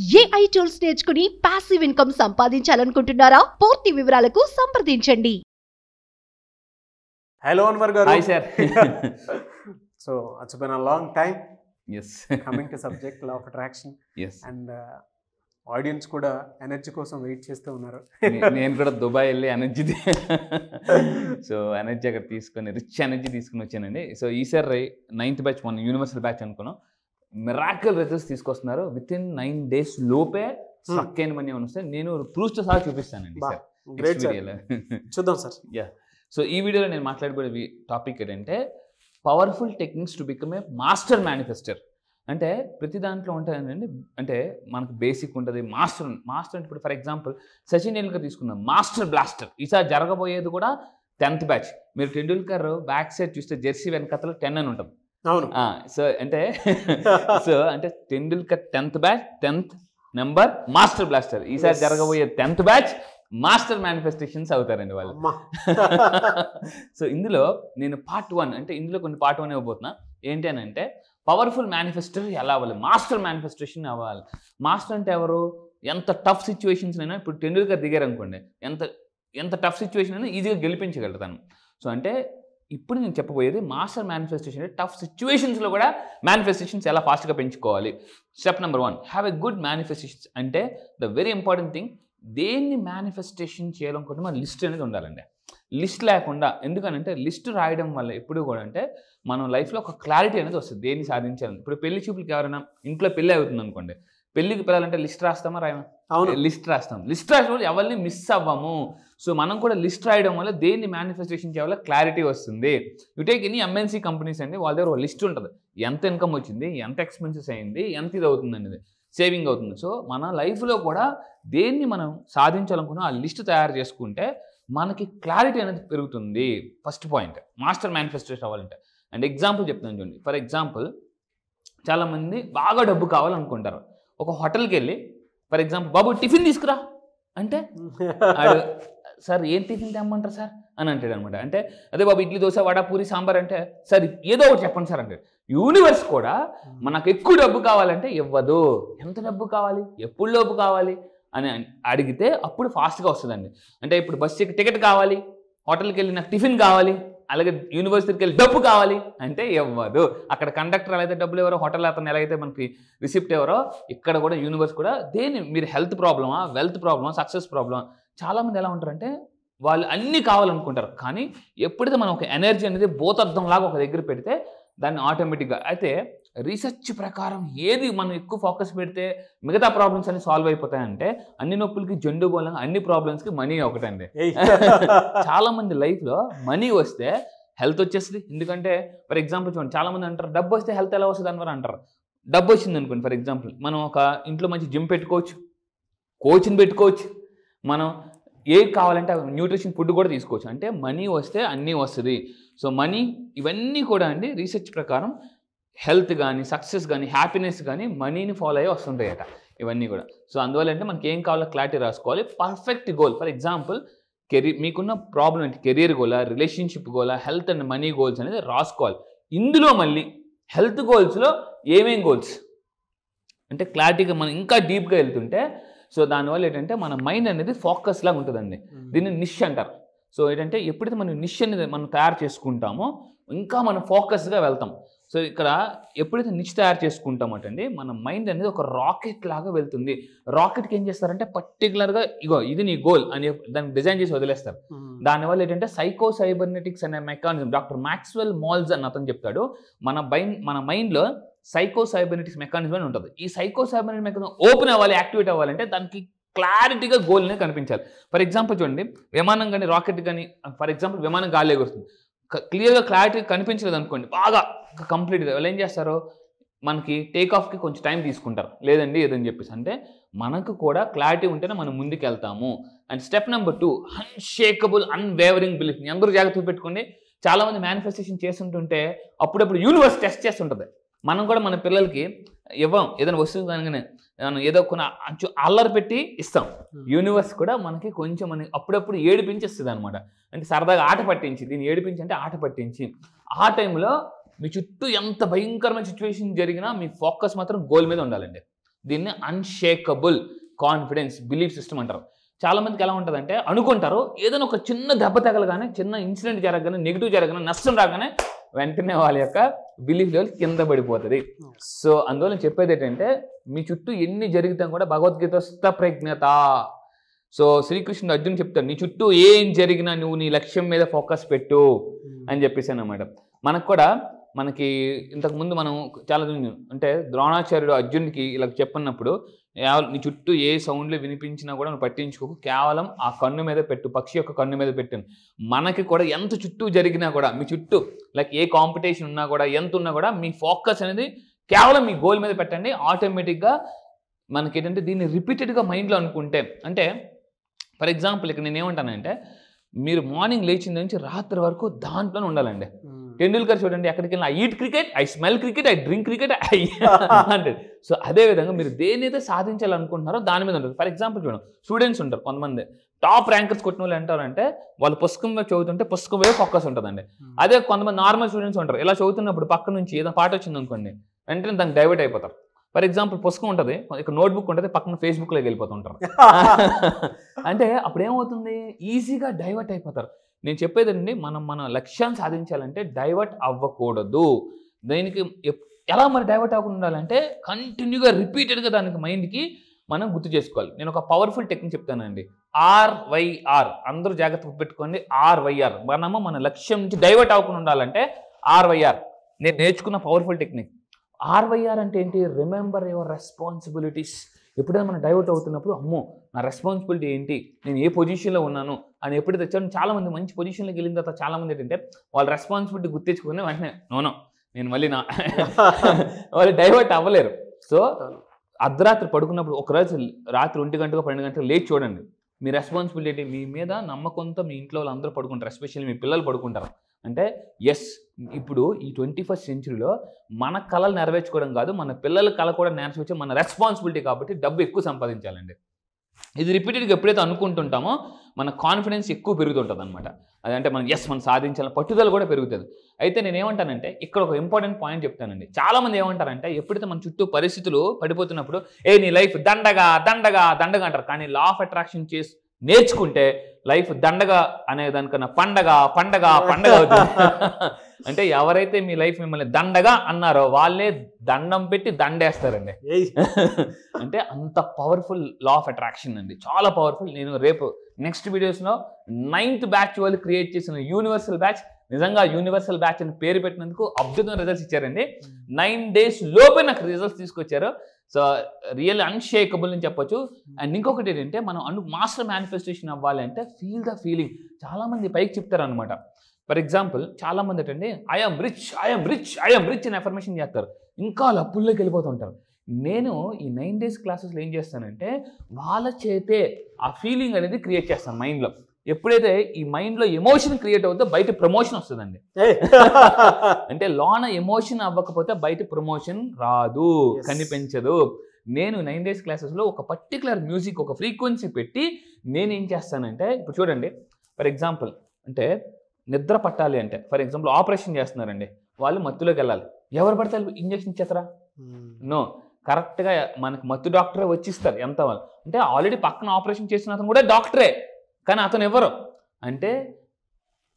AI tools నేర్చుకుని passive income సంపాదించాలనుకుంటున్నారా? పూర్తి వివరాలకు సంప్రదించండి. Hello, Anwar garu. Hi, sir. So, it's been a long time Yes. coming to subject law of attraction. Yes. And audience కూడా energy కోసం wait చేస్తూ ఉన్నారు. నేను కూడా దుబాయ్ వెళ్ళి ఎనర్జీ ఎనర్జీ అక్కడ తీసుకొని రిచ్ ఎనర్జీ తీసుకుని వచ్చానండి. సో ఈసారి 9th బ్యాచ్ మన యూనివర్సల్ బ్యాచ్ అనుకున్నాం. మిరాకిల్ రిజల్ట్స్ తీసుకొస్తున్నారు. విత్ ఇన్ 9 days లోపే స్ట్రక్ అయిన మనీ వస్తే నేను ప్రూఫ్తో సహా చూపిస్తానండి సార్. గ్రేట్ సార్, చూద్దాం సార్. యా, సో ఈ వీడియోలో నేను మాట్లాడబోయే టాపిక్ ఏంటంటే powerful techniques to become a master manifester. అంటే ప్రతి దాంట్లో ఉంటాయండి. అంటే మనకు బేసిక్ ఉంటుంది, మాస్టర్ అంటే ఇప్పుడు ఫర్ ఎగ్జాంపుల్ సచిన్ టెండూల్కర్ తీసుకుందాం, మాస్టర్ బ్లాస్టర్. ఈసారి జరగబోయేది కూడా 10th బ్యాచ్. మీరు టెండూల్కర్ బ్యాక్ సైడ్ చూస్తే జెర్సీ వెనకతలో 10 అని ఉంటుంది. అవును. సో అంటే Tendulkar 10th batch, 10th number master blaster. ఈసారి జరగబోయే 10th బ్యాచ్ మాస్టర్ మేనిఫెస్టేషన్స్ అవుతారండి వాళ్ళు. సో ఇందులో నేను పార్ట్ 1 అంటే ఇందులో కొన్ని పార్ట్ 1 ఇవ్వబోతున్నా. ఏంటి అని అంటే పవర్ఫుల్ మేనిఫెస్టర్ ఎలా అవ్వాలి, మాస్టర్ మేనిఫెస్టేషన్ అవ్వాలి. మాస్టర్ అంటే ఎవరు? ఎంత టఫ్ సిచ్యువేషన్స్ అయినా, ఇప్పుడు టెండూల్కర్ దిగారు అనుకోండి, ఎంత టఫ్ సిచ్యువేషన్ అయినా ఈజీగా గెలిపించగలుగుతాను. సో అంటే ఇప్పుడు నేను చెప్పబోయేది మాస్టర్ మేనిఫెస్టేషన్ అంటే టఫ్ సిచ్యువేషన్స్లో కూడా మేనిఫెస్టేషన్స్ ఎలా ఫాస్ట్గా పెంచుకోవాలి. Step number 1, have a good manifestations. అంటే ద వెరీ ఇంపార్టెంట్ థింగ్, దేన్ని మేనిఫెస్టేషన్ చేయాలనుకుంటే మన లిస్ట్ అనేది ఉండాలండి. లిస్ట్ లేకుండా, ఎందుకనంటే లిస్ట్ రాయడం వల్ల ఎప్పుడు కూడా అంటే మనం లైఫ్లో ఒక క్లారిటీ అనేది వస్తుంది దేన్ని సాధించాలని. ఇప్పుడు పెళ్లి చూపులకి ఎవరైనా ఇంట్లో పెళ్ళి అవుతుంది అనుకోండి, పెళ్ళికి పిల్లలంటే లిస్ట్ రాస్తామా రాయమా? లిస్ట్ రాస్తాం. లిస్ట్ రాసిన ఎవరిని మిస్ అవ్వము. సో మనం కూడా లిస్ట్ రాయడం వల్ల దేన్ని మేనిఫెస్టేషన్ చేయాలో క్లారిటీ వస్తుంది. You take any MNC companies అండి, వాళ్ళ దగ్గర ఒక లిస్ట్ ఉంటుంది. ఎంత ఇన్కమ్ వచ్చింది, ఎంత ఎక్స్పెన్సెస్ అయింది, ఎంత ఇది అవుతుంది అనేది, సేవింగ్ అవుతుంది. సో మన లైఫ్లో కూడా దేన్ని మనం సాధించాలనుకున్నా ఆ లిస్ట్ తయారు చేసుకుంటే మనకి క్లారిటీ అనేది పెరుగుతుంది. ఫస్ట్ పాయింట్ మాస్టర్ మేనిఫెస్టేషన్ అవ్వాలంటే. అండ్ ఎగ్జాంపుల్ చెప్తాను చూడండి. ఫర్ ఎగ్జాంపుల్ చాలామంది బాగా డబ్బు కావాలనుకుంటారు. ఒక హోటల్కి వెళ్ళి ఫర్ ఎగ్జాంపుల్ బాబు టిఫిన్ తీసుకురా అంటే సార్ ఏం టిఫిన్ తెమ్మంటారు సార్ అని అంటాడు అనమాట. అంటే అదే బాబు ఇడ్లీ, దోశ, వడ, పూరి, సాంబార్ అంటే సార్ ఏదో ఒకటి చెప్పండి సార్ అంటే. యూనివర్స్ కూడా మనకు ఎక్కువ డబ్బు కావాలంటే ఇవ్వదు. ఎంత డబ్బు కావాలి, ఎప్పుడు లోపు కావాలి అని అడిగితే అప్పుడు ఫాస్ట్గా వస్తుందండి. అంటే ఇప్పుడు బస్సు టికెట్ కావాలి, హోటల్కి వెళ్ళి నాకు టిఫిన్ కావాలి, అలాగే యూనివర్సిటీకి వెళ్ళి డబ్బు కావాలి అంటే ఇవ్వదు. అక్కడ కండక్టర్ ఎలా అయితే డబ్బులు ఎవరో, హోటల్ అతను ఎలా అయితే మనకి రిసిప్ట్ ఎవరో, ఇక్కడ కూడా యూనివర్స్ కూడా దేని మీరు హెల్త్ ప్రాబ్లమా, వెల్త్ ప్రాబ్లమా, సక్సెస్ ప్రాబ్లమా. చాలామంది ఎలా ఉంటారంటే వాళ్ళు అన్నీ కావాలనుకుంటారు. కానీ ఎప్పుడైతే మనం ఒక ఎనర్జీ అనేది భూతద్దంలాగా ఒక దగ్గర పెడితే దాన్ని ఆటోమేటిక్గా అయితే రీసెర్చ్ ప్రకారం ఏది మనం ఎక్కువ ఫోకస్ పెడితే మిగతా ప్రాబ్లమ్స్ అన్ని సాల్వ్ అయిపోతాయంటే అన్ని నొప్పులకి జండు బోలంగా అన్ని ప్రాబ్లమ్స్కి మనీ ఒకటండి. చాలామంది లైఫ్లో మనీ వస్తే హెల్త్ వచ్చేస్తుంది. ఎందుకంటే ఫర్ ఎగ్జాంపుల్ చూడండి, చాలామంది అంటారు డబ్బు వస్తే హెల్త్ ఎలా వస్తుంది అని అంటారు. డబ్బు వచ్చింది అనుకోండి, ఫర్ ఎగ్జాంపుల్ మనం ఒక ఇంట్లో మంచి జిమ్ పెట్టుకోవచ్చు, కోచ్ని పెట్టుకోవచ్చు, మనం ఏది కావాలంటే న్యూట్రిషన్ ఫుడ్ కూడా తీసుకోవచ్చు. అంటే మనీ వస్తే అన్నీ వస్తుంది. సో మనీ ఇవన్నీ కూడా అండి రీసెర్చ్ ప్రకారం హెల్త్ కానీ, సక్సెస్ కానీ, హ్యాపీనెస్ కానీ మనీని ఫాలో అయ్యి వస్తుంటాయట ఇవన్నీ కూడా. సో అందువల్ల అంటే మనకి ఏం కావాలో క్లారిటీ రాసుకోవాలి. Perfect goal, for example career, మీకున్న ప్రాబ్లం ఏంటి, career Gola, relationship Gola, health and money goals అనేది రాసుకోవాలి. ఇందులో మళ్ళీ హెల్త్ గోల్స్లో ఏమేం గోల్స్ అంటే క్లారిటీగా మనం ఇంకా డీప్గా వెళ్తుంటే సో దానివల్ల ఏంటంటే మన మైండ్ అనేది ఫోకస్ లాగా ఉంటుందండి. దీన్ని నిష్ అంటారు. సో ఏంటంటే ఎప్పుడైతే మనం నిష్ అనేది మనం తయారు చేసుకుంటామో ఇంకా మనం ఫోకస్గా వెళ్తాం. సో ఇక్కడ ఎప్పుడైతే నిష్ తయారు చేసుకుంటామంటండి మన మైండ్ అనేది ఒక రాకెట్ లాగా వెళ్తుంది. రాకెట్కి ఏం చేస్తారంటే పర్టికులర్గా ఇగో ఇది నీ గోల్ అని దాన్ని డిజైన్ చేసి వదిలేస్తారు. దానివల్ల ఏంటంటే సైకోసైబర్నెటిక్స్ అనే మెకానిజం డాక్టర్ మ్యాక్స్వెల్ మోల్జ్ అని అతను చెప్తాడు. మన మైండ్లో సైకోసైబర్నెటిక్స్ మెకానిజం అని ఉంటుంది. ఈ సైకోసైబర్నెటిక్ మెకానిజం ఓపెన్ అవ్వాలి, యాక్టివేట్ అవ్వాలంటే దానికి క్లారిటీగా గోల్ అనేది కనిపించాలి. ఫర్ ఎగ్జాంపుల్ చూడండి, విమానం కానీ రాకెట్ కానీ ఫర్ ఎగ్జాంపుల్ విమానం గాలి ఎగురుతుంది, క్లియర్గా క్లారిటీ కనిపించలేదు అనుకోండి, బాగా కంప్లీట్గా వాళ్ళు ఏం చేస్తారు, మనకి టేక్ ఆఫ్కి కొంచెం టైం తీసుకుంటారు, లేదండి ఏదని చెప్పేసి. అంటే మనకు కూడా క్లారిటీ ఉంటేనే మనం ముందుకు వెళ్తాము. And step number 2, unshakeable unwavering belief. అందరూ జాగ్రత్తగా పెట్టుకోండి. చాలామంది మేనిఫెస్టేషన్ చేస్తుంటుంటే అప్పుడప్పుడు యూనివర్స్ టెస్ట్ చేస్తుంటుంది. మనం కూడా మన పిల్లలకి ఇవ్వం, ఏదైనా వస్తువు అనగానే ఏదో కొన్ని అల్లరి పెట్టి ఇస్తాం. యూనివర్స్ కూడా మనకి కొంచెం అప్పుడప్పుడు ఏడిపించేస్తుంది అనమాట. అంటే సరదాగా ఆట పట్టించి, దీన్ని ఏడిపించి అంటే ఆట పట్టించి, ఆ టైంలో మీ చుట్టూ ఎంత భయంకరమైన సిచ్యువేషన్ జరిగినా మీ ఫోకస్ మాత్రం గోల్ మీద ఉండాలండి. దీన్ని అన్షేకబుల్ కాన్ఫిడెన్స్ బిలీఫ్ సిస్టమ్ అంటారు. చాలా మందికి ఎలా ఉంటుందంటే అనుకుంటారు ఏదైనా ఒక చిన్న దెబ్బ తగలగానే, చిన్న ఇన్సిడెంట్ జరగగానే, నెగిటివ్ జరగగానే, నష్టం రాగానే వెంటనే వాళ్ళ యొక్క బిలీఫ్ లెవెల్ కింద పడిపోతుంది. సో అందువల్ల చెప్పేది ఏంటంటే మీ చుట్టూ ఎన్ని జరిగితే కూడా భగవద్గీత స్థప్రజ్ఞత. సో శ్రీకృష్ణుడు అర్జున్ చెప్తాడు, నీ చుట్టూ ఏం జరిగినా నువ్వు నీ లక్ష్యం మీద ఫోకస్ పెట్టు అని చెప్పేసాను అన్నమాట. మనకు కూడా మనకి ఇంతకుముందు మనం చాలా అంటే ద్రోణాచార్యుడు అర్జున్కి ఇలా చెప్పినప్పుడు నీ చుట్టూ ఏ సౌండ్లు వినిపించినా కూడా నువ్వు పట్టించుకోకు, కేవలం ఆ కన్ను మీద పెట్టు, పక్షి యొక్క కన్ను మీద పెట్టాను. మనకి కూడా ఎంత చుట్టూ జరిగినా కూడా మీ చుట్టూ లైక్ ఏ కాంపిటీషన్ ఉన్నా కూడా ఎంత ఉన్నా కూడా మీ ఫోకస్ అనేది కేవలం మీ గోల్ మీద పెట్టండి. ఆటోమేటిక్గా మనకి ఏంటంటే దీన్ని రిపీటెడ్గా మైండ్లో అనుకుంటే, అంటే ఫర్ ఎగ్జాంపుల్ ఇక్కడ నేను ఏమంటానంటే మీరు మార్నింగ్ లేచిన నుంచి రాత్రి వరకు దాంట్లోనే ఉండాలండి. టెండూల్కర్ చూడండి, ఎక్కడికి వెళ్ళినా I eat cricket, I smell cricket, I drink cricket అంటే. సో అదేవిధంగా మీరు దేనైతే సాధించాలనుకుంటున్నారో దాని మీద ఉంటుంది. ఫర్ ఎగ్జాంపుల్ చూడండి, స్టూడెంట్స్ ఉంటారు కొంతమంది టాప్ ర్యాంకర్స్ కొట్టిన వాళ్ళు అంటారంటే వాళ్ళు పుస్తకం మీద చదువుతుంటే పుస్తకం మీద ఫోకస్ ఉంటుందండి. అదే కొంతమంది నార్మల్ స్టూడెంట్స్ ఉంటారు, ఇలా చదువుతున్నప్పుడు పక్క నుంచి ఏదో పాట వచ్చింది అనుకోండి వెంటనే దానికి డైవర్ట్ అయిపోతారు. ఫర్ ఎగ్జాంపుల్ పుస్తకం ఉంటుంది, ఇక్కడ నోట్బుక్ ఉంటుంది, పక్కన ఫేస్బుక్లోకి వెళ్ళిపోతుంటారు. అంటే అప్పుడు ఏమవుతుంది, ఈజీగా డైవర్ట్ అయిపోతారు. నేను చెప్పేదండి మన లక్ష్యాన్ని సాధించాలంటే డైవర్ట్ అవ్వకూడదు. దీనికి ఎలా మరి డైవర్ట్ అవ్వకుండా ఉండాలంటే కంటిన్యూగా రిపీటెడ్గా దానికి మైండ్కి మనం గుర్తు చేసుకోవాలి. నేను ఒక పవర్ఫుల్ టెక్నిక్ చెప్తానండి, RYR. అందరూ జాగ్రత్త పెట్టుకోండి, RYR. మనము మన లక్ష్యం నుంచి డైవర్ట్ అవ్వకుండా ఉండాలంటే RYR. నేను నేర్చుకున్న పవర్ఫుల్ టెక్నిక్. RYR అంటే ఏంటి, రిమెంబర్ యువర్ రెస్పాన్సిబిలిటీస్. ఎప్పుడైనా మనం డైవర్ట్ అవుతున్నప్పుడు అమ్మో నా రెస్పాన్సిబిలిటీ ఏంటి, నేను ఏ పొజిషన్లో ఉన్నాను అని ఎప్పుడైతే వచ్చాను. చాలామంది మంచి పొజిషన్లోకి వెళ్ళిన తర్వాత చాలామంది ఏంటంటే వాళ్ళ రెస్పాన్సిబిలిటీ గుర్తించుకుని వెంటనే నోనో నేను మళ్ళీ వాళ్ళు డైవర్ట్ అవ్వలేరు. సో అర్ధరాత్రి పడుకున్నప్పుడు ఒకరోజు రాత్రి 1 గంటకు 12 గంటలకు లేచి చూడండి, మీ రెస్పాన్సిబిలిటీ మీ మీద నమ్మకంతో మీ ఇంట్లో వాళ్ళు అందరూ పడుకుంటారు, ఎస్పెషల్లీ మీ పిల్లలు పడుకుంటారు. అంటే ఎస్, ఇప్పుడు ఈ 21st సెంచురీలో మన కళలు నెరవేర్చుకోవడం కాదు, మన పిల్లల కళ కూడా నెరవేర్చే మన రెస్పాన్సిబిలిటీ. కాబట్టి డబ్బు ఎక్కువ సంపాదించాలండి. ఇది రిపీటెడ్గా ఎప్పుడైతే అనుకుంటుంటామో మన కాన్ఫిడెన్స్ ఎక్కువ పెరుగుతుంటుంది అనమాట. అదంటే మనం మనం సాధించాలని పట్టుదల కూడా పెరుగుతుంది. అయితే నేను ఏమంటానంటే ఇక్కడ ఒక ఇంపార్టెంట్ పాయింట్ చెప్తానండి. చాలామంది ఏమంటారంటే ఎప్పుడైతే మన చుట్టూ పరిస్థితులు పడిపోతున్నప్పుడు నీ లైఫ్ దండగా దండగా దండగా అంటారు. కానీ లా ఆఫ్ అట్రాక్షన్ చేసి నేర్చుకుంటే లైఫ్ దండగా అనే దానికన్నా పండగ పండగ పండగ అవుతుంది. అంటే ఎవరైతే మీ లైఫ్ మిమ్మల్ని దండగా అన్నారో వాళ్ళే దండం పెట్టి దండేస్తారండి. అంటే అంత పవర్ఫుల్ లా ఆఫ్ అట్రాక్షన్ అండి, చాలా పవర్ఫుల్. నేను రేపు నెక్స్ట్ వీడియోస్లో 9th బ్యాచ్ వాళ్ళు క్రియేట్ చేసిన యూనివర్సల్ బ్యాచ్, నిజంగా యూనివర్సల్ బ్యాచ్ అని పేరు పెట్టినందుకు అద్భుతమైన రిజల్ట్స్ ఇచ్చారండి. 9 days లోపే నాకు రిజల్ట్స్ తీసుకొచ్చారు. సో రియల్ అన్షేకబుల్ అని చెప్పొచ్చు. అండ్ ఇంకొకటి ఏంటంటే మనం మాస్టర్ మేనిఫెస్టేషన్ అవ్వాలి అంటే ఫీల్ ద ఫీలింగ్. చాలామంది పైకి చెప్తారు అనమాట. ఫర్ ఎగ్జాంపుల్ చాలామంది ఏంటంటే I'm rich I'm rich I'm rich అని అఫర్మేషన్ చేస్తారు, ఇంకా అప్పుల్లోకి వెళ్ళిపోతుంటారు. నేను ఈ 9 days క్లాసెస్లో ఏం చేస్తానంటే వాళ్ళ చేతే ఆ ఫీలింగ్ అనేది క్రియేట్ చేస్తాను మైండ్లో. ఎప్పుడైతే ఈ మైండ్లో ఎమోషన్ క్రియేట్ అవుతుందో బయట ప్రమోషన్ వస్తుందండి. అంటే లోన ఎమోషన్ అవ్వకపోతే బయట ప్రమోషన్ రాదు, కనిపించదు. నేను 9 days క్లాసెస్లో ఒక పర్టికులర్ మ్యూజిక్, ఒక ఫ్రీక్వెన్సీ పెట్టి నేను ఏం చేస్తానంటే ఇప్పుడు చూడండి, ఫర్ ఎగ్జాంపుల్ అంటే నిద్ర పట్టాలి అంటే ఫర్ ఎగ్జాంపుల్ ఆపరేషన్ చేస్తున్నారండి, వాళ్ళు మత్తులోకి వెళ్ళాలి. ఎవరు పడితే ఇంజక్షన్ ఇచ్చేస్తారా? నో, కరెక్ట్గా మనకి మత్తు డాక్టరే వచ్చిస్తారు. ఎంత వాళ్ళు అంటే ఆల్రెడీ పక్కన ఆపరేషన్ చేసిన అతను కూడా డాక్టరే, కానీ అతను ఎవరు అంటే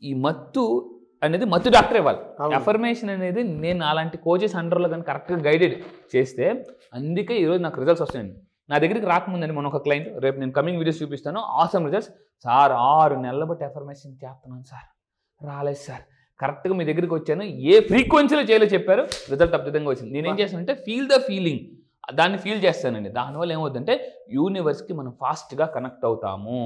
ఈ మత్తు అనేది మత్తు డాక్టర్ ఇవ్వాలి. అఫర్మేషన్ అనేది నేను అలాంటి కోచెస్ అండర్లో కానీ కరెక్ట్గా గైడెడ్ చేస్తే అందుకే ఈరోజు నాకు రిజల్ట్స్ వస్తాయండి. నా దగ్గరికి రాకముందండి మన ఒక క్లయింట్, రేపు నేను కమింగ్ వీడియోస్ చూపిస్తాను, ఆసమ్ రిజల్ట్స్. సార్ 6 నెలల బట్టి అఫర్మేషన్ చేస్తున్నాను సార్, రాలేదు సార్. కరెక్ట్గా మీ దగ్గరికి వచ్చాను, ఏ ఫ్రీక్వెన్సీలో చేయాలో చెప్పారు, రిజల్ట్ అద్భుతంగా వచ్చింది. నేనేం చేస్తానంటే ఫీల్ ద ఫీలింగ్, దాన్ని ఫీల్ చేస్తానండి. దానివల్ల ఏమవుతుందంటే యూనివర్స్కి మనం ఫాస్ట్గా కనెక్ట్ అవుతాము.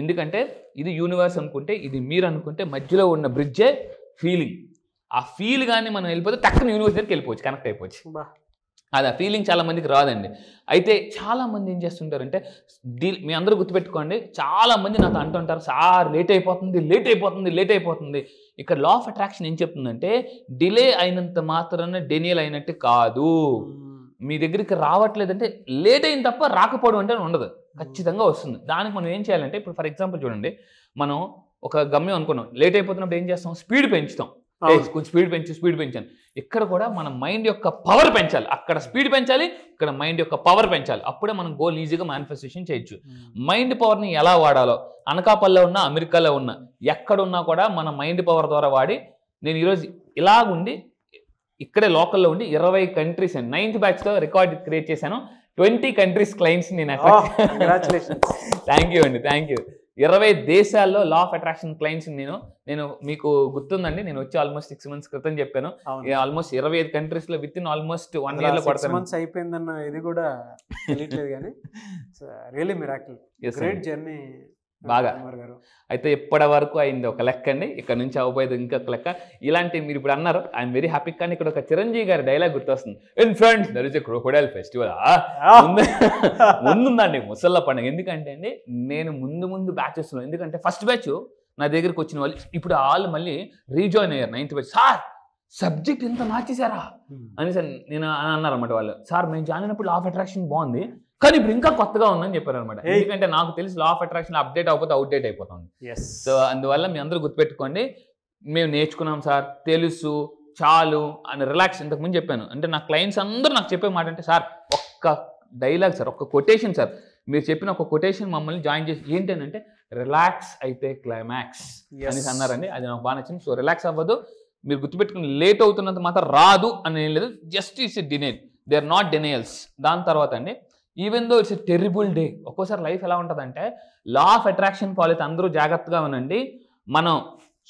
ఎందుకంటే ఇది యూనివర్స్ అనుకుంటే, ఇది మీరు అనుకుంటే మధ్యలో ఉన్న బ్రిడ్జే ఫీలింగ్. ఆ ఫీల్ కానీ మనం వెళ్ళిపోతే టక్కున యూనివర్స్ దగ్గరికి వెళ్ళిపోవచ్చు, కనెక్ట్ అయిపోవచ్చు. అది ఆ ఫీలింగ్ చాలా మందికి రాదండి. అయితే చాలామంది ఏం చేస్తుంటారంటే మీ అందరూ గుర్తుపెట్టుకోండి, చాలామంది నాతో అంటుంటారు సార్ లేట్ అయిపోతుంది లేట్ అయిపోతుంది లేట్ అయిపోతుంది. ఇక్కడ లా ఆఫ్ అట్రాక్షన్ ఏం చెప్తుందంటే డిలే అయినంత మాత్రాన డెనియల్ అయినట్టు కాదు. మీ దగ్గరికి రావట్లేదంటే లేట్ అయిన తప్ప రాకపోవడం అంటే ఉండదు, ఖచ్చితంగా వస్తుంది. దానికి మనం ఏం చేయాలంటే ఇప్పుడు ఫర్ ఎగ్జాంపుల్ చూడండి, మనం ఒక గమ్యం అనుకున్నాం, లేట్ అయిపోతున్నప్పుడు ఏం చేస్తాం, స్పీడ్ పెంచుతాం. కొంచెం స్పీడ్ పెంచాను. ఇక్కడ కూడా మన మైండ్ యొక్క పవర్ పెంచాలి. అక్కడ స్పీడ్ పెంచాలి, ఇక్కడ మైండ్ యొక్క పవర్ పెంచాలి. అప్పుడే మనం గోల్ ఈజీగా మేనిఫెస్టేషన్ చేయొచ్చు. మైండ్ పవర్ని ఎలా వాడాలో, అనకాపల్లిలో ఉన్నా అమెరికాలో ఉన్నా ఎక్కడున్నా కూడా మన మైండ్ పవర్ ద్వారా వాడి, నేను ఈరోజు ఇలాగుండి ఇక్కడే లోకల్లో ఉండి 20 కంట్రీస్ 9th బ్యాచ్తో రికార్డ్ క్రియేట్ చేశాను. 20 కంట్రీస్ క్లయింట్స్ నేను థ్యాంక్ యూ అండి, థ్యాంక్ యూ. 20 దేశాల్లో లా ఆఫ్ అట్రాక్షన్ క్లయింట్స్ నేను మీకు గుర్తుందండి, నేను వచ్చి ఆల్మోస్ట్ 6 months క్రితం చెప్పాను. ఆల్మోస్ట్ 25 కంట్రీస్ లో విత్ ఇన్ ఆల్మోస్ట్ 1 year లో పడతాను. 6 months అయిపోయిందన్న ఇది కూడా తెలియట్లేదు కానీ రియల్లీ మిరాకిల్, గ్రేట్ జర్నీ బాగా. అయితే ఇప్పటి వరకు అయింది ఒక లెక్క అండి, ఇక్కడ నుంచి అవ్వబోయేది ఇంకొక లెక్క. ఇలాంటి మీరు ఇప్పుడు అన్నారు, ఐఎమ్ వెరీ హ్యాపీ. కానీ ఇక్కడ ఒక చిరంజీవి గారి డైలాగ్ గుర్తొస్తుంది, in front there is a crocodile festival. ముందుందండి ముసళ్ళ పండుగ. ఎందుకంటే అండి నేను ముందు బ్యాచెస్లో, ఎందుకంటే ఫస్ట్ బ్యాచ్ నా దగ్గరికి వచ్చిన వాళ్ళు ఇప్పుడు వాళ్ళు మళ్ళీ రీజాయిన్ అయ్యారు 9th బ్యాచ్. సార్ సబ్జెక్ట్ ఎంత మార్చేశారా అని నేను అన్నారు అనమాట వాళ్ళు. సార్ మేము జాయిన్ అయినప్పుడు లా ఆఫ్ అట్రాక్షన్ బాగుంది, కానీ ఇప్పుడు ఇంకా కొత్తగా ఉందని చెప్పారు అనమాట. ఎందుకంటే నాకు తెలిసి లా ఆఫ్ అట్రాక్షన్ అప్డేట్ అయిపోతే అవుట్డేట్ అయిపోతుంది. సో అందువల్ల మీ అందరూ గుర్తుపెట్టుకోండి, మేము నేర్చుకున్నాం సార్, తెలుసు చాలు అని రిలాక్స్. ఇంతకుముందు చెప్పాను అంటే నా క్లయింట్స్ అందరూ నాకు చెప్పే మాట అంటే, సార్ ఒక్క డైలాగ్ సార్, ఒక్క కొటేషన్ సార్, మీరు చెప్పిన ఒక కొటేషన్ మమ్మల్ని జాయిన్ చేసి ఏంటంటే రిలాక్స్ అయితే క్లైమాక్స్ అని అన్నారండి. అది నాకు బాగా నచ్చింది. సో రిలాక్స్ అవ్వదు, మీరు గుర్తుపెట్టుకుని లేట్ అవుతున్నంత మాత్రం రాదు అని ఏం లేదు, just it's denial, they are not denials. దాని తర్వాత అండి even though it's a terrible day. ఒక్కోసారి లైఫ్ ఎలా ఉంటుందంటే లా ఆఫ్ అట్రాక్షన్ ఫాలో అయితే అందరూ జాగ్రత్తగా ఉండండి, మనం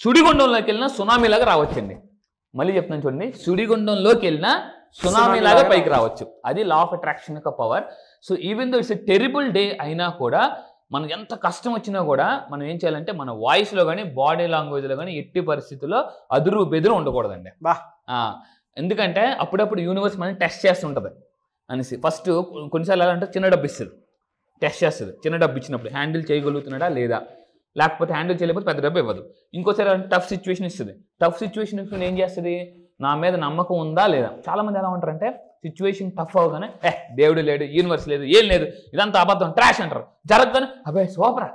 సుడిగుండంలోకి వెళ్ళినా సునామీలాగా రావచ్చండి. మళ్ళీ చెప్తున్నాను చూడండి, సుడిగుండంలోకి వెళ్ళినా సునామీలాగా పైకి రావచ్చు. అది లా ఆఫ్ అట్రాక్షన్ యొక్క power. So even though it's a terrible day అయినా కూడా మనం ఎంత కష్టం వచ్చినా కూడా మనం ఏం చేయాలంటే మన వాయిస్లో కానీ బాడీ లాంగ్వేజ్లో కానీ ఎట్టి పరిస్థితుల్లో అదురు బెదురు ఉండకూడదండి. ఎందుకంటే అప్పుడప్పుడు యూనివర్స్ మనం టెస్ట్ చేస్తుంటుంది అనేసి. ఫస్ట్ కొన్నిసార్లు ఎలా అంటే చిన్న డబ్బు ఇస్తుంది, టెస్ట్ చేస్తుంది. చిన్న డబ్బు ఇచ్చినప్పుడు హ్యాండిల్ చేయగలుగుతున్నాడా లేదా, లేకపోతే హ్యాండిల్ చేయలేకపోతే పెద్ద డబ్బు ఇవ్వదు. ఇంకోసారి టఫ్ సిచ్యువేషన్ ఇస్తుంది. టఫ్ సిచ్యువేషన్ ఇస్తుంది ఏం చేస్తుంది, నా మీద నమ్మకం ఉందా లేదా. చాలామంది ఎలా ఉంటారంటే సిచ్యువేషన్ టఫ్ అవగానే దేవుడు లేడు, యూనివర్స్ లేదు, ఏం లేదు, ఇదంతా అబద్ధం, ట్రాష్ అంటారు. జరగగానే అబ్బాయి సూపరా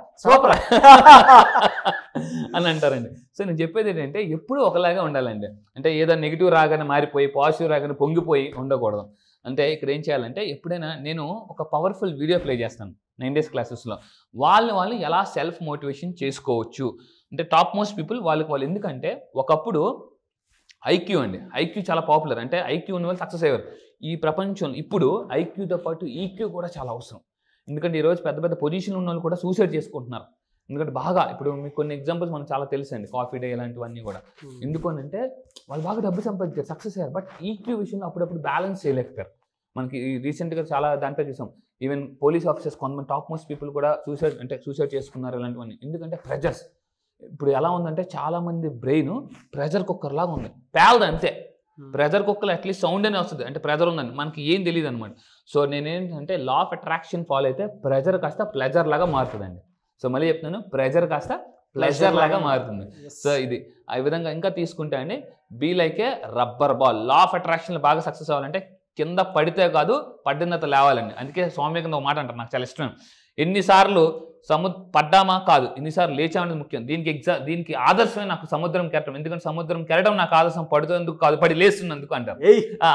అని అంటారండి. సో నేను చెప్పేది ఏంటంటే ఎప్పుడూ ఒకలాగా ఉండాలండి. అంటే ఏదో నెగిటివ్ రాగానే మారిపోయి పాజిటివ్ రాగానే పొంగిపోయి ఉండకూడదు. అంటే ఇక్కడ ఏం చేయాలంటే ఎప్పుడైనా నేను ఒక పవర్ఫుల్ వీడియో ప్లే చేస్తాను 9 days క్లాసెస్లో. వాళ్ళు ఎలా సెల్ఫ్ మోటివేషన్ చేసుకోవచ్చు అంటే టాప్ మోస్ట్ పీపుల్ వాళ్ళు ఎందుకంటే ఒకప్పుడు ఐక్యూ అండి, ఐక్యూ చాలా పాపులర్. అంటే ఐక్యూ ఉన్న వాళ్ళు సక్సెస్ అయ్యారు. ఈ ప్రపంచం ఇప్పుడు ఐక్యూతో పాటు ఈక్యూ కూడా చాలా అవసరం. ఎందుకంటే ఈరోజు పెద్ద పెద్ద పొజిషన్లు ఉన్న వాళ్ళు కూడా సూసైడ్ చేసుకుంటున్నారు. ఎందుకంటే బాగా ఇప్పుడు మీకు కొన్ని ఎగ్జాంపుల్స్ మనకు చాలా తెలుసు అండి, కాఫీ డే ఇలాంటివన్నీ కూడా. ఎందుకు అని అంటే వాళ్ళు బాగా డబ్బు సంపాదించారు, సక్సెస్ అయ్యారు, బట్ ఈక్యూ విషయంలో అప్పుడప్పుడు బ్యాలెన్స్ చేయలేకపోయారు. మనకి రీసెంట్గా చాలా దాంట్లో చూసాం, ఈవెన్ పోలీస్ ఆఫీసర్స్ కొంతమంది టాప్ మోస్ట్ పీపుల్ కూడా సూసైడ్ చేసుకున్నారు ఇలాంటివన్నీ. ఎందుకంటే ప్రెజర్స్ ఇప్పుడు ఎలా ఉందంటే చాలామంది బ్రెయిన్ ప్రెజర్ కుక్కర్ లాగా ఉంది, పేలదు అంతే. ప్రెజర్ కుక్కర్ అట్లీస్ట్ సౌండ్ అనే వస్తుంది, అంటే ప్రెజర్ ఉందని మనకి ఏం తెలియదు అనమాట. సో నేనేంటంటే లా ఆఫ్ అట్రాక్షన్ ఫాలో అయితే ప్రెజర్ కాస్త ప్లెజర్ లాగా మారుతుందండి. సో మళ్ళీ చెప్తున్నాను, ప్రెజర్ కాస్త ప్లెజర్ లాగా మారుతుంది. సో ఇది ఆ విధంగా ఇంకా తీసుకుంటే అండి be like a rubber ball. Law of attraction బాగా సక్సెస్ అవ్వాలంటే కింద పడితే కాదు పడిన తర్వాత లేవాలండి. అందుకే స్వామి కింద ఒక మాట అంటారు, నాకు చాలా ఇష్టం. ఎన్నిసార్లు పడ్డామా కాదు, ఎన్నిసార్లు లేచామనేది ముఖ్యం. దీనికి ఆదర్శమే నాకు సముద్రం కెరటం. ఎందుకంటే సముద్రం కెరటం నాకు ఆదర్శం, పడుతున్నందుకు కాదు పడి లేస్తున్నందుకు అంటారు.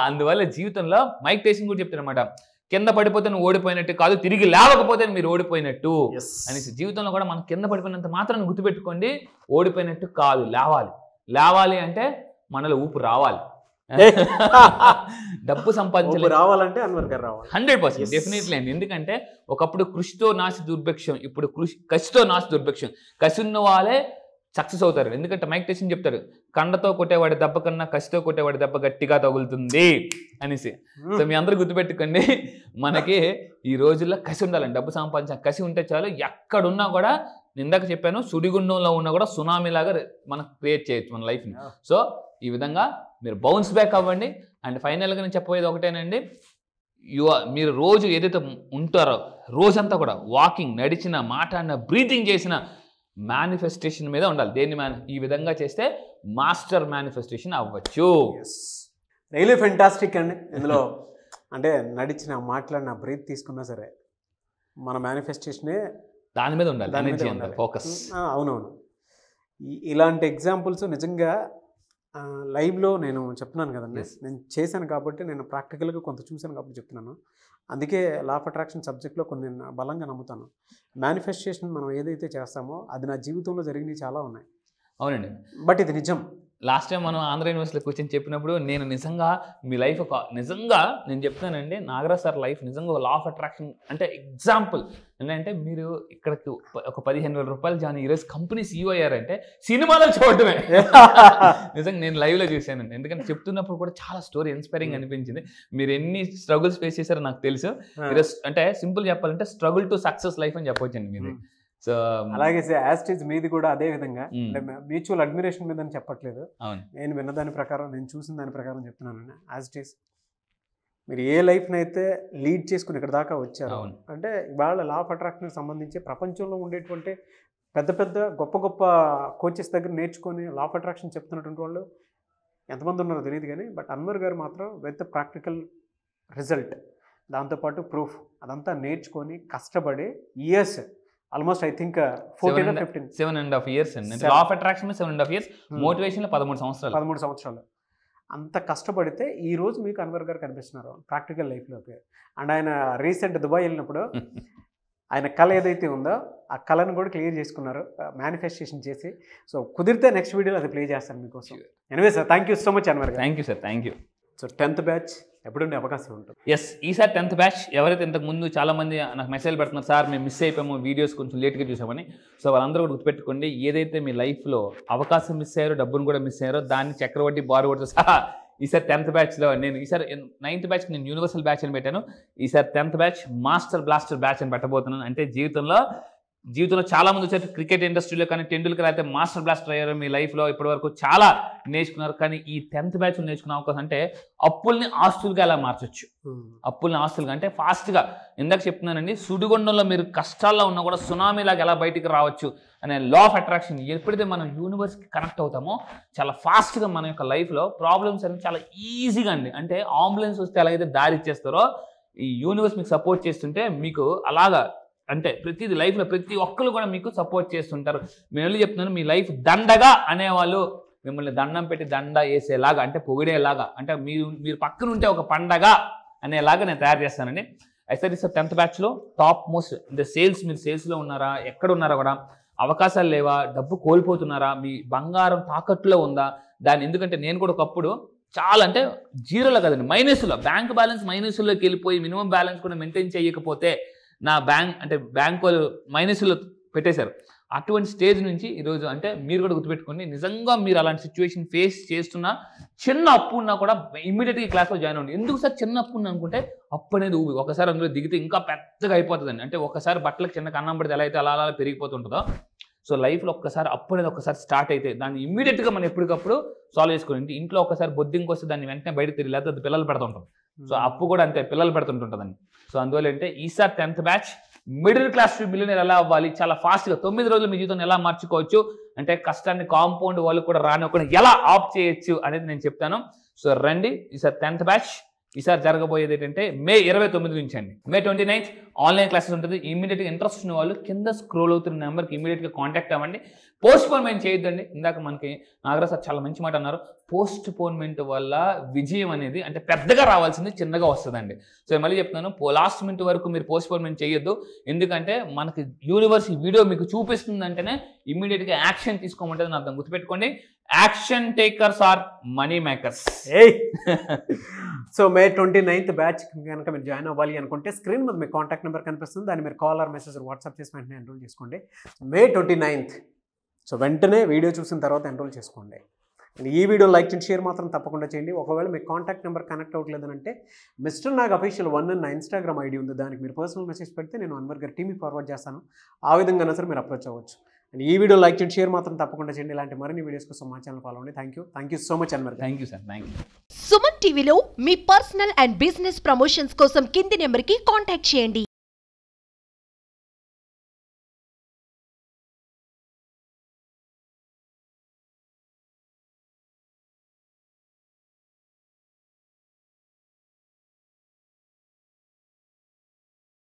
అందువల్ల జీవితంలో మైక్ టైసన్ కూడా చెప్తారన్నమాట, కింద పడిపోతే నువ్వు ఓడిపోయినట్టు కాదు, తిరిగి లేవకపోతే మీరు ఓడిపోయినట్టు అనేసి. జీవితంలో కూడా మనం కింద పడిపోయినంత మాత్రం గుర్తుపెట్టుకోండి, ఓడిపోయినట్టు కాదు, లేవాలి అంటే మనలో ఊపు రావాలి. డబ్బు సంపాదించాలంటే 100% డెఫినెట్లీ అండి. ఎందుకంటే ఒకప్పుడు కృషితో నాసి దుర్భిక్షం, ఇప్పుడు కసితో నాసి దుర్భిక్షం. కసి ఉన్న వాళ్ళే సక్సెస్ అవుతారు. ఎందుకంటే మైక్ టైసన్ చెప్తారు, కండతో కొట్టేవాడి దెబ్బ కన్నా కసితో కొట్టేవాడి దెబ్బ గట్టిగా తగులుతుంది అనేసి. సో మీ అందరూ గుర్తుపెట్టుకోండి, మనకి ఈ రోజుల్లో కసి ఉండాలండి. డబ్బు సంపాదించిన కసి ఉంటే చాలు, ఎక్కడున్నా కూడా ఇందాక చెప్పాను సుడిగుండంలో ఉన్నా కూడా సునామీ లాగా మనం క్రియేట్ చేయొచ్చు మన లైఫ్ని. సో ఈ విధంగా మీరు బౌన్స్ బ్యాక్ అవ్వండి. అండ్ ఫైనల్గా నేను చెప్పబోయేది ఒకటేనండి, మీరు రోజు ఏదైతే ఉంటారో రోజంతా కూడా వాకింగ్, నడిచిన, మాట్లాడిన, బ్రీతింగ్ చేసిన మేనిఫెస్టేషన్ మీద ఉండాలి. ఈ విధంగా చేస్తే మాస్టర్ మేనిఫెస్టేషన్ అవ్వచ్చు. రియలీ ఫెంటాస్టిక్ అండి. ఇందులో అంటే నడిచిన, మాట్లాడిన, బ్రీత్ తీసుకున్నా సరే మన మేనిఫెస్టేషనే దాని మీద ఉండాలి, ఫోకస్. అవునవును, ఇలాంటి ఎగ్జాంపుల్స్ నిజంగా లైవ్లో నేను చెప్తున్నాను కదండి, నేను చేశాను కాబట్టి, నేను ప్రాక్టికల్గా కొంత చూశాను కాబట్టి చెప్తున్నాను. అందుకే లా ఆఫ్ అట్రాక్షన్ సబ్జెక్ట్లో కొన్ని నేను బలంగా నమ్ముతాను. మేనిఫెస్టేషన్ మనం ఏదైతే చేస్తామో అది నా జీవితంలో జరిగినవి చాలా ఉన్నాయి. అవునండి. బట్ ఇది నిజం. లాస్ట్ టైం మనం ఆంధ్ర యూనివర్సిటీలో కూర్చొని చెప్పినప్పుడు నేను నిజంగా మీ లైఫ్ ఒక నిజంగా నేను చెప్తానండి, నాగరాజ్ సార్ లైఫ్ నిజంగా లా ఆఫ్ అట్రాక్షన్ అంటే ఎగ్జాంపుల్ ఏంటంటే, మీరు ఇక్కడికి ఒక 15,000 రూపాయలు జాయిన్ ఈరోజు కంపెనీ సీఈఓ అయ్యారంటే సినిమాలో చూడటమే. నిజంగా నేను లైవ్లో చూశానండి. ఎందుకంటే చెప్తున్నప్పుడు కూడా చాలా స్టోరీ ఇన్స్పైరింగ్ అనిపించింది. మీరు ఎన్ని స్ట్రగుల్స్ ఫేస్ చేశారో నాకు తెలుసు. ఈరోజు అంటే సింపుల్ చెప్పాలంటే స్ట్రగుల్ టు సక్సెస్ లైఫ్ అని చెప్పొచ్చండి మీది. సో అలాగే యాస్టీజ్ మీది కూడా అదే విధంగా, మ్యూచువల్ అడ్మిరేషన్ మీద అని చెప్పట్లేదు. నేను విన్న దాని ప్రకారం, నేను చూసిన దాని ప్రకారం చెప్తున్నాను. యాస్టీజ్ మీరు ఏ లైఫ్ని అయితే లీడ్ చేసుకుని ఇక్కడ దాకా వచ్చారు అంటే, ఇవాళ లా ఆఫ్ అట్రాక్షన్కి సంబంధించి ప్రపంచంలో ఉండేటువంటి పెద్ద పెద్ద గొప్ప గొప్ప కోచెస్ దగ్గర నేర్చుకొని లా ఆఫ్ అట్రాక్షన్ చెప్తున్నటువంటి వాళ్ళు ఎంతమంది ఉన్నారో తెలియదు కానీ, బట్ అన్వర్ గారు మాత్రం విత్ ప్రాక్టికల్ రిజల్ట్, దాంతోపాటు ప్రూఫ్ అదంతా నేర్చుకొని కష్టపడి years, almost I think 7.5 years అండి. లా ఆఫ్ అట్రాక్షన్ 7.5 years, మోటివేషన్ 13 సంవత్సరాలు అంత కష్టపడితే ఈ రోజు మీకు అన్వర్ గారు కనిపిస్తున్నారు ప్రాక్టికల్ లైఫ్లోకి. అండ్ ఆయన రీసెంట్ దుబాయ్ వెళ్ళినప్పుడు ఆయన కళ ఏదైతే ఉందో ఆ కళను కూడా క్లియర్ చేసుకున్నారు మేనిఫెస్టేషన్ చేసి. సో కుదిరితే నెక్స్ట్ వీడియోలో అది ప్లే చేస్తాను మీకోసం. Anyway sir, thank you so much Anwar garu. Thank you sir, thank you. So 10th batch ఎప్పుడుండే అవకాశం ఉంటుంది? ఎస్, ఈసారి 10th బ్యాచ్. ఎవరైతే ఇంతకు ముందు చాలామంది నాకు మెసేజ్ పెడుతున్నారు, సార్ మేము మిస్ అయిపోయాము, వీడియోస్ కొంచెం లేట్గా చూసామని. సో వాళ్ళందరూ కూడా గుర్తుపెట్టుకోండి, ఏదైతే మీ లైఫ్లో అవకాశం మిస్ అయ్యారో, డబ్బును కూడా మిస్ అయ్యారో, దాన్ని చక్రవడ్డీ బారువడ్డీ సహా ఈసారి 10th బ్యాచ్లో నేను ఈసారి 9th బ్యాచ్కి నేను యూనివర్సల్ బ్యాచ్ అని పెట్టాను. ఈసారి 10th batch master blaster batch అని పెట్టబోతున్నాను. అంటే జీవితంలో చాలా మంది వచ్చారు క్రికెట్ ఇండస్ట్రీలో, కానీ టెండూల్కర్ అయితే మాస్టర్ బ్లాస్టర్ అయ్యారు. మీ లైఫ్లో ఇప్పటివరకు చాలా నేర్చుకున్నారు, కానీ ఈ 10th బ్యాచ్లో నేర్చుకునే అవకాశం అంటే అప్పుల్ని ఆస్తులుగా ఎలా మార్చొచ్చు. అప్పుల్ని ఆస్తులుగా అంటే ఫాస్ట్గా, ఇందాక చెప్తున్నానండి, సుడిగుండంలో మీరు కష్టాల్లో ఉన్నా కూడా సునామీలాగా ఎలా బయటికి రావచ్చు అనే లా ఆఫ్ అట్రాక్షన్. ఎప్పుడైతే మనం యూనివర్స్కి కనెక్ట్ అవుతామో చాలా ఫాస్ట్గా మన యొక్క లైఫ్లో ప్రాబ్లమ్స్ అనేవి చాలా ఈజీగా అండి, అంటే అంబులెన్స్ వస్తే ఎలాగైతే దారి ఇచ్చేస్తారో ఈ యూనివర్స్ మీకు సపోర్ట్ చేస్తుంటే మీకు అలాగా, అంటే ప్రతిది లైఫ్లో ప్రతి ఒక్కరు కూడా మీకు సపోర్ట్ చేస్తుంటారు. నేను వెళ్ళి చెప్తున్నాను, మీ లైఫ్ దండగా అనేవాళ్ళు మిమ్మల్ని దండం పెట్టి దండ వేసేలాగా, అంటే పొగిడేలాగా, అంటే మీరు పక్కన ఉంటే ఒక పండగ అనేలాగా నేను తయారు చేస్తానండి. అయితే సార్ 10th బ్యాచ్లో టాప్ మోస్ట్ అంటే సేల్స్, మీరు సేల్స్లో ఉన్నారా, ఎక్కడ ఉన్నారా కూడా, అవకాశాలు లేవా, డబ్బు కోల్పోతున్నారా, మీ బంగారం తాకట్టులో ఉందా, దాన్ని ఎందుకంటే నేను కూడా ఒకప్పుడు చాలా అంటే జీరోలో కదండి, మైనస్లో, బ్యాంక్ బ్యాలెన్స్ మైనస్లోకి వెళ్ళిపోయి మినిమం బ్యాలెన్స్ కూడా మెయింటైన్ చేయకపోతే నా బ్యాంక్ వాళ్ళు మైనస్లో పెట్టేశారు. అటువంటి స్టేజ్ నుంచి ఈరోజు అంటే మీరు కూడా గుర్తుపెట్టుకోండి, నిజంగా మీరు అలాంటి సిచ్యువేషన్ ఫేస్ చేస్తున్నా, చిన్న అప్పు ఉన్నా కూడా ఇమ్మీడియట్గా ఈ క్లాస్లో జాయిన్ అవ్వండి. ఎందుకు సార్ చిన్న అప్పు ఉన్నా అనుకుంటే, అప్పు అనేది ఊబి ఒకసారి అందులో దిగితే ఇంకా పెద్దగా అయిపోతుందండి. అంటే ఒకసారి బట్టలకు చిన్న కన్నం పడితే ఎలా అయితే అలా అలా పెరిగిపోతుంటుందో, సో లైఫ్లో ఒక్కసారి అప్పు అనేది ఒకసారి స్టార్ట్ అయితే దాన్ని ఇమ్మీడియట్గా మనం ఎప్పటికప్పుడు సాల్వ్ చేసుకోండి. ఇంట్లో ఒకసారి బొద్దింకి వస్తే దాన్ని వెంటనే బయట తిరిగి లేకపోతే అది పిల్లలు పెడుతుంటాం. సో అప్పు కూడా అంతే, పిల్లలు పెడుతుంటుంటుందండి. సో అందువల్ల అంటే ఈసారి 10th batch middle class to millionaire ఎలా అవ్వాలి, చాలా ఫాస్ట్గా 9 రోజులు మీ జీవితాన్ని ఎలా మార్చుకోవచ్చు, అంటే కష్టాన్ని కాంపౌండ్ వాళ్ళు కూడా రానివ్వకుండా ఎలా ఆఫ్ చేయొచ్చు అనేది నేను చెప్తాను. సో రండి, ఈసారి 10th బ్యాచ్ ఈసారి జరగబోయేది ఏంటంటే మే 29 నుంచి అండి. మే 29th ఆన్లైన్ క్లాసెస్ ఉంటుంది. ఇమీడియట్గా ఇంట్రెస్ట్ ఉన్న వాళ్ళు కింద స్క్రోల్ అవుతున్న నెంబర్కి ఇమీడియట్గా కాంటాక్ట్ అవ్వండి. పోస్ట్పోన్మెంట్ చేయొద్దండి. ఇందాక మనకి నాగరాజ్ సార్ చాలా మంచి మాట అన్నారు, పోస్ట్పోన్మెంట్ వల్ల విజయం అనేది అంటే పెద్దగా రావాల్సింది చిన్నగా వస్తుందండి. సో మళ్ళీ చెప్తున్నాను, లాస్ట్ మినిట్ వరకు మీరు పోస్ట్పోన్మెంట్ చేయొద్దు. ఎందుకంటే మనకి యూనివర్స్ ఈ వీడియో మీకు చూపిస్తుందంటేనే ఇమీడియట్గా యాక్షన్ తీసుకోమంటుంది అర్థం. గుర్తుపెట్టుకోండి, action takers are money makers. So May 29th batch కనుక మీరు జాయిన్ అవ్వాలి అనుకుంటే స్క్రీన్ మీద మీ కాంటాక్ట్ నెంబర్ కనిపిస్తుంది, దాన్ని మీరు కాల్ ఆర్ మెసేజ్ వాట్సాప్ చేసి వెంటనే ఎన్రోల్ చేసుకోండి. మే 29th. సో వెంటనే వీడియో చూసిన తర్వాత ఎన్రోల్ చేసుకోండి. ఈ వీడియో లైక్ చేయండి, షేర్ మాత్రం తప్పకుండా చేయండి. ఒకవేళ మీ కాంటాక్ట్ నెంబర్ కనెక్ట్ అవ్వట్లేదనంటే మిస్టర్ నాగ్ అఫీషియల్ 1 నా ఇన్స్టాగ్రామ్ ఐడి ఉంది, దానికి మీరు పర్సనల్ మెసేజ్ పెడితే నేను అన్వర్ గారి టీమ్కి ఫార్వర్డ్ చేస్తాను. ఆ విధంగా సరే మీరు అప్రోచ్ అవ్వచ్చు. అండ్ ఈ వీడియో లైక్ చేయండి, షేర్ మాత్రం తప్పకుండా చేయండి. ఇలాంటి మరిన్ని వీడియోస్ కోసం మా ఛానల్ ఫాలో అవ్వండి. Thank you so much Anwar. Thank you sir, thank you. Suman టీవీలో మీ పర్సనల్ అండ్ బిజినెస్ ప్రమోషన్స్ కోసం కింది నెంబర్కి కాంటాక్ట్ చేయండి.